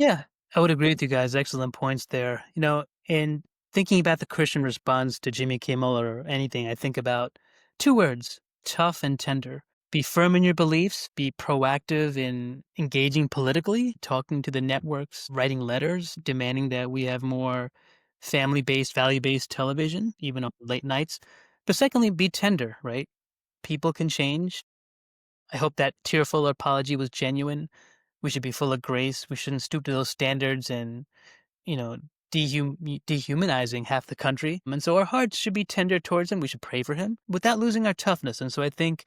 Yeah, I would agree with you guys. Excellent points there. In thinking about the Christian response to Jimmy Kimmel or anything, I think about two words: tough and tender. Be firm in your beliefs, be proactive in engaging politically, talking to the networks, writing letters, demanding that we have more family based, value based television, even on late nights. But secondly, be tender, right? People can change. I hope that tearful apology was genuine. We should be full of grace. We shouldn't stoop to those standards and, you know, dehumanizing half the country. And so our hearts should be tender towards him. We should pray for him without losing our toughness. And so I think,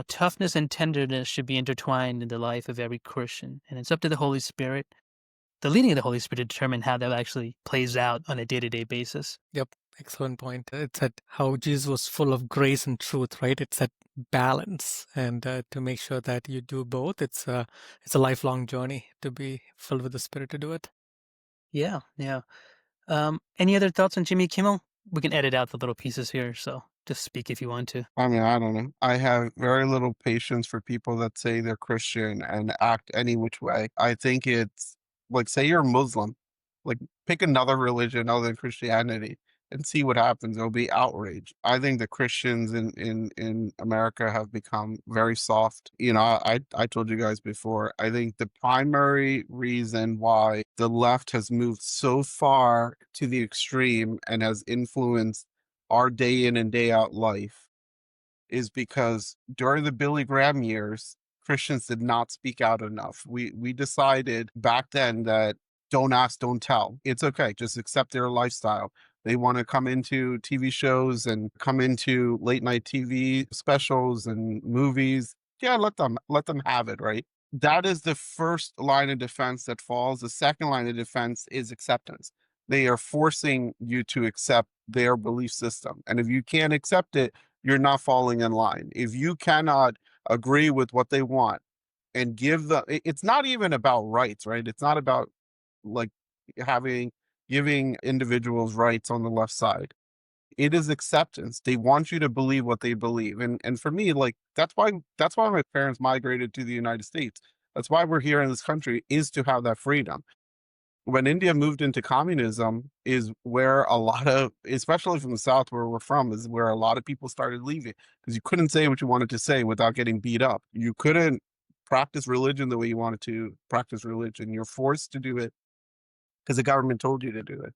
toughness and tenderness should be intertwined in the life of every Christian. And it's up to the Holy Spirit, the leading of the Holy Spirit, to determine how that actually plays out on a day to day basis. Yep, excellent point. It's that how Jesus was full of grace and truth, right? It's that balance, and to make sure that you do both, it's a lifelong journey to be filled with the Spirit to do it. Yeah. Yeah. Any other thoughts on Jimmy Kimmel? We can edit out the little pieces here. So just speak if you want to. I mean, I don't know. I have very little patience for people that say they're Christian and act any which way. I think it's like, say you're Muslim, like pick another religion other than Christianity and see what happens. It'll be outrage. I think the Christians in America have become very soft. I told you guys before. I think the primary reason why the left has moved so far to the extreme and has influenced our day in and day out life is because during the Billy Graham years, Christians did not speak out enough. We decided back then that don't ask, don't tell. It's okay, just accept their lifestyle. They want to come into TV shows and come into late night TV specials and movies. Yeah, let them have it, right? That is the first line of defense that falls. The second line of defense is acceptance. They are forcing you to accept their belief system. And if you can't accept it, you're not falling in line. If you cannot agree with what they want and it's not even about rights, right? It's not about like having giving individuals rights on the left side. It is acceptance. They want you to believe what they believe. And for me, like that's why my parents migrated to the United States. That's why we're here in this country, is to have that freedom. When India moved into communism is where a lot of, especially from the South where we're from, is where a lot of people started leaving because you couldn't say what you wanted to say without getting beat up. You couldn't practice religion the way you wanted to practice religion. You're forced to do it because the government told you to do it.